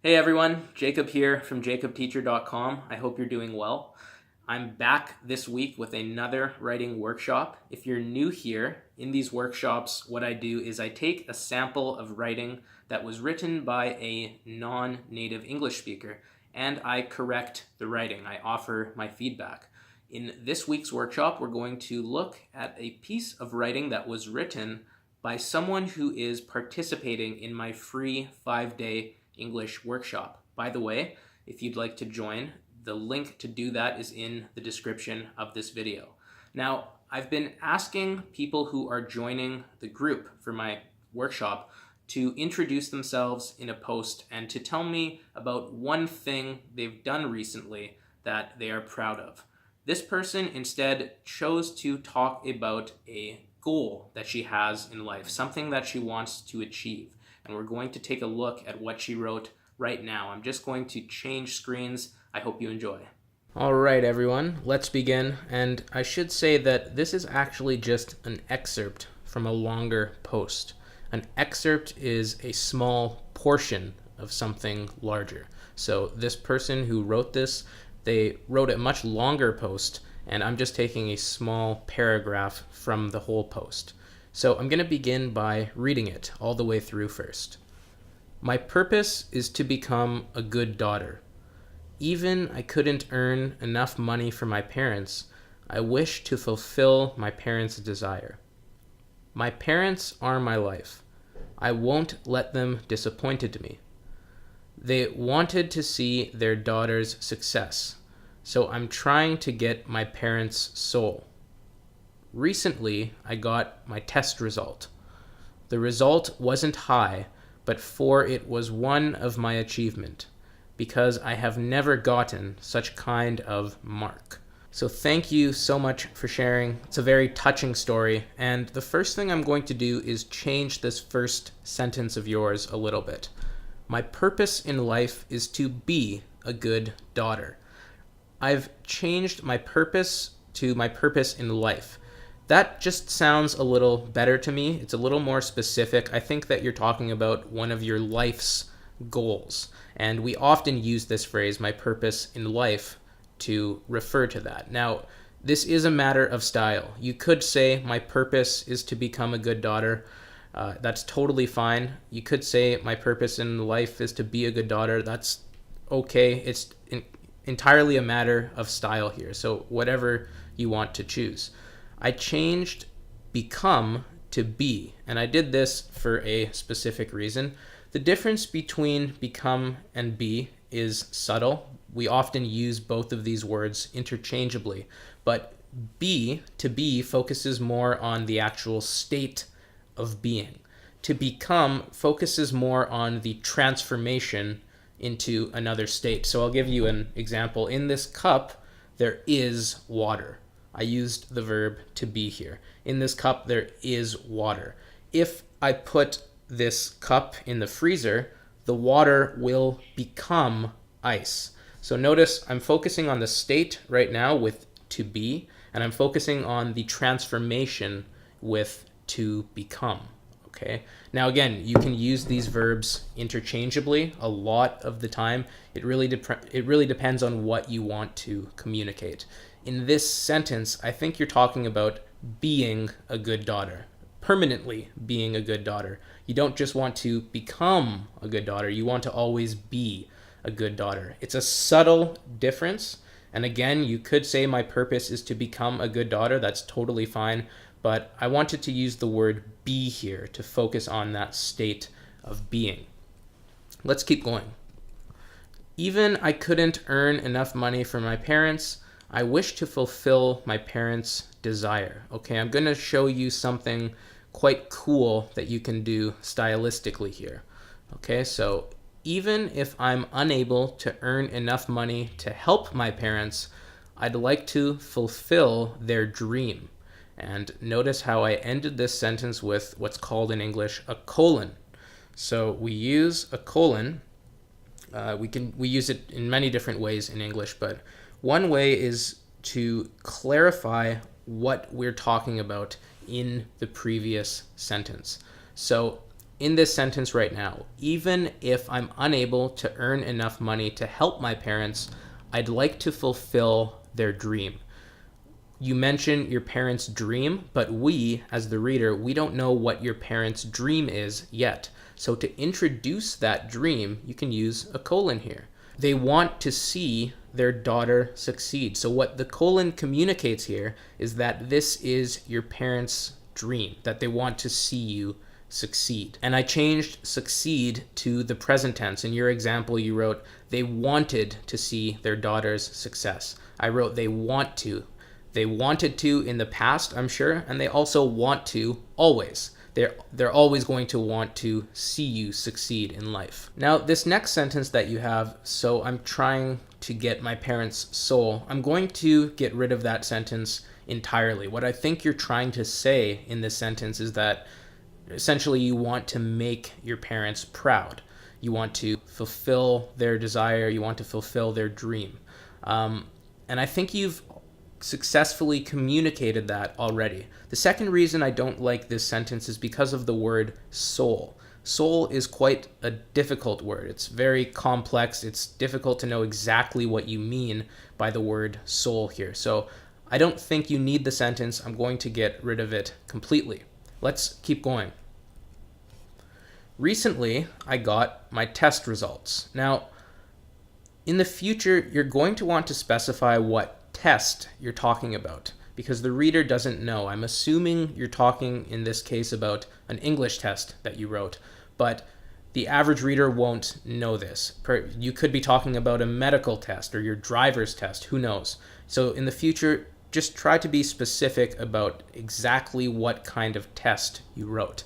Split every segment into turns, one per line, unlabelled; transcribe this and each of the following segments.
Hey everyone, Jacob here from jacobteacher.com. I hope you're doing well. I'm back this week with another writing workshop. If you're new here, in these workshops, what I do is I take a sample of writing that was written by a non-native English speaker and I correct the writing. I offer my feedback. In this week's workshop, we're going to look at a piece of writing that was written by someone who is participating in my free 5-day English workshop. By the way, if you'd like to join, the link to do that is in the description of this video. Now, I've been asking people who are joining the group for my workshop to introduce themselves in a post and to tell me about one thing they've done recently that they are proud of. This person instead chose to talk about a goal that she has in life, something that she wants to achieve. And we're going to take a look at what she wrote right now. I'm just going to change screens. I hope you enjoy. All right, everyone, let's begin. And I should say that this is actually just an excerpt from a longer post. An excerpt is a small portion of something larger. So this person who wrote this, they wrote a much longer post, and I'm just taking a small paragraph from the whole post. So I'm going to begin by reading it all the way through first. My purpose is to become a good daughter. Even I couldn't earn enough money for my parents, I wish to fulfill my parents' desire. My parents are my life. I won't let them disappointed me. They wanted to see their daughter's success, so I'm trying to get my parents' soul. Recently, I got my test result. The result wasn't high, but for it was one of my achievement, because I have never gotten such kind of mark. So thank you so much for sharing. It's a very touching story, and the first thing I'm going to do is change this first sentence of yours a little bit. My purpose in life is to be a good daughter. I've changed my purpose to my purpose in life. That just sounds a little better to me. It's a little more specific. I think that you're talking about one of your life's goals. And we often use this phrase, my purpose in life, to refer to that. Now, this is a matter of style. You could say my purpose is to become a good daughter. That's totally fine. You could say my purpose in life is to be a good daughter. That's okay. It's entirely a matter of style here. So whatever you want to choose. I changed become to be, and I did this for a specific reason. The difference between become and be is subtle. We often use both of these words interchangeably, but to be focuses more on the actual state of being. To become focuses more on the transformation into another state. So I'll give you an example. In this cup, there is water. I used the verb to be here. In this cup, there is water. If I put this cup in the freezer, the water will become ice. So notice I'm focusing on the state right now with to be, and I'm focusing on the transformation with to become. Okay. Now again, you can use these verbs interchangeably a lot of the time. It really depends on what you want to communicate. In this sentence, I think you're talking about being a good daughter, permanently being a good daughter. You don't just want to become a good daughter, you want to always be a good daughter. It's a subtle difference. And again, you could say my purpose is to become a good daughter. That's totally fine. But I wanted to use the word be here to focus on that state of being. Let's keep going. Even I couldn't earn enough money for my parents, I wish to fulfill my parents' desire. Okay, I'm going to show you something quite cool that you can do stylistically here. Okay, so even if I'm unable to earn enough money to help my parents, I'd like to fulfill their dream. And notice how I ended this sentence with what's called in English a colon. So we use a colon. We use it in many different ways in English, but one way is to clarify what we're talking about in the previous sentence. So in this sentence right now, even if I'm unable to earn enough money to help my parents, I'd like to fulfill their dream. You mention your parents' dream, but we, as the reader, we don't know what your parents' dream is yet. So to introduce that dream, you can use a colon here. They want to see their daughter succeed. So what the colon communicates here is that this is your parents' dream, that they want to see you succeed. And I changed succeed to the present tense. In your example, you wrote, they wanted to see their daughter's success. I wrote, they want to. They wanted to in the past, I'm sure, and they also want to always. They're always going to want to see you succeed in life. Now, this next sentence that you have, so I'm trying to get my parents' soul, I'm going to get rid of that sentence entirely. What I think you're trying to say in this sentence is that essentially you want to make your parents proud. You want to fulfill their desire. You want to fulfill their dream. And I think you've successfully communicated that already. The second reason I don't like this sentence is because of the word soul. Soul is quite a difficult word. It's very complex. It's difficult to know exactly what you mean by the word soul here. So I don't think you need the sentence. I'm going to get rid of it completely. Let's keep going. Recently, I got my test results. Now, in the future, you're going to want to specify what test you're talking about because the reader doesn't know. I'm assuming you're talking in this case about an English test that you wrote, but the average reader won't know this. You could be talking about a medical test or your driver's test, who knows? So in the future, just try to be specific about exactly what kind of test you wrote.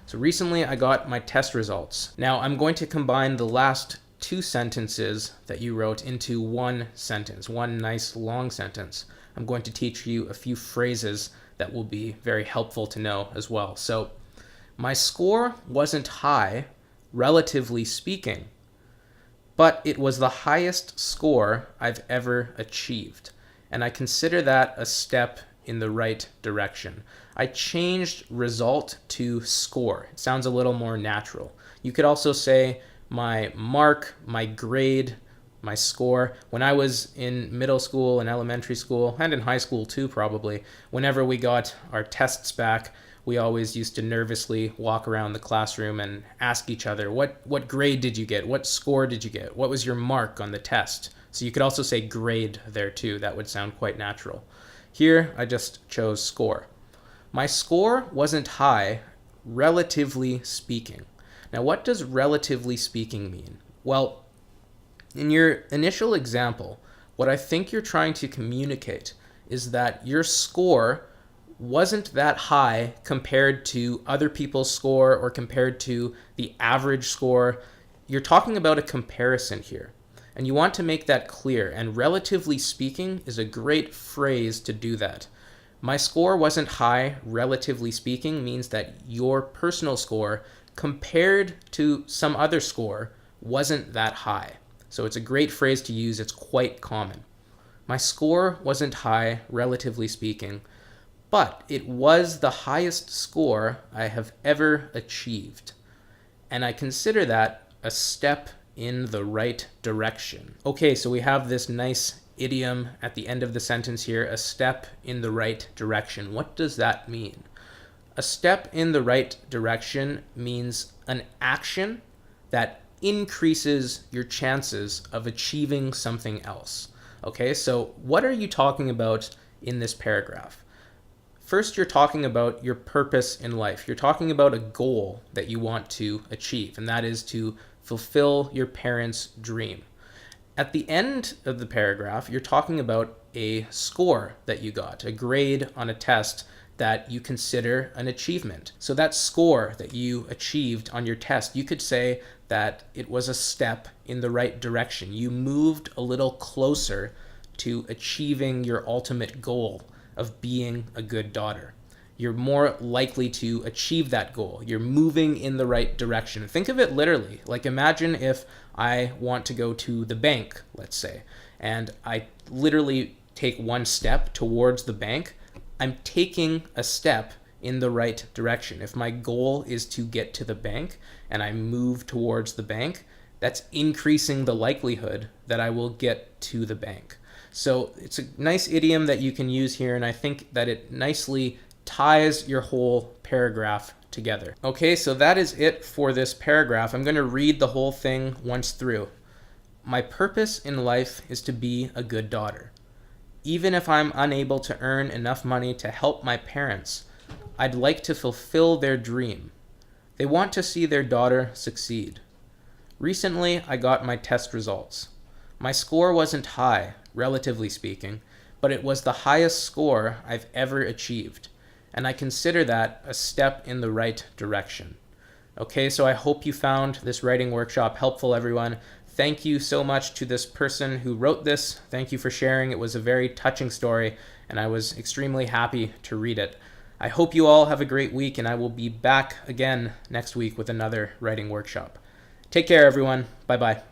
So recently I got my test results. Now I'm going to combine the last two sentences that you wrote into one sentence, one nice long sentence. I'm going to teach you a few phrases that will be very helpful to know as well. So, my score wasn't high, relatively speaking, but it was the highest score I've ever achieved, and I consider that a step in the right direction. I changed result to score. It sounds a little more natural. You could also say my mark, my grade, my score. When I was in middle school and elementary school, and in high school too probably, whenever we got our tests back, we always used to nervously walk around the classroom and ask each other, what grade did you get? What score did you get? What was your mark on the test? So you could also say grade there too. That would sound quite natural. Here, I just chose score. My score wasn't high, relatively speaking. Now, what does relatively speaking mean? Well, in your initial example, what I think you're trying to communicate is that your score wasn't that high compared to other people's score or compared to the average score. You're talking about a comparison here, and you want to make that clear, and relatively speaking is a great phrase to do that. My score wasn't high, relatively speaking, means that your personal score compared to some other score wasn't that high. So it's a great phrase to use. It's quite common. My score wasn't high, relatively speaking, but it was the highest score I have ever achieved. And I consider that a step in the right direction. Okay, so we have this nice idiom at the end of the sentence here, a step in the right direction. What does that mean? A step in the right direction means an action that increases your chances of achieving something else. Okay, so what are you talking about in this paragraph? First, you're talking about your purpose in life. You're talking about a goal that you want to achieve, and that is to fulfill your parents' dream. At the end of the paragraph, you're talking about a score that you got, a grade on a test that you consider an achievement. So that score that you achieved on your test, you could say that it was a step in the right direction. You moved a little closer to achieving your ultimate goal of being a good daughter. You're more likely to achieve that goal. You're moving in the right direction. Think of it literally. Like imagine if I want to go to the bank, let's say, and I literally take one step towards the bank. I'm taking a step in the right direction. If my goal is to get to the bank and I move towards the bank, that's increasing the likelihood that I will get to the bank. So it's a nice idiom that you can use here, and I think that it nicely ties your whole paragraph together. Okay, so that is it for this paragraph. I'm going to read the whole thing once through. My purpose in life is to be a good daughter. Even if I'm unable to earn enough money to help my parents, I'd like to fulfill their dream. They want to see their daughter succeed. Recently, I got my test results. My score wasn't high, relatively speaking, but it was the highest score I've ever achieved, and I consider that a step in the right direction. Okay, so I hope you found this writing workshop helpful, everyone. Thank you so much to this person who wrote this. Thank you for sharing. It was a very touching story, and I was extremely happy to read it. I hope you all have a great week, and I will be back again next week with another writing workshop. Take care, everyone. Bye-bye.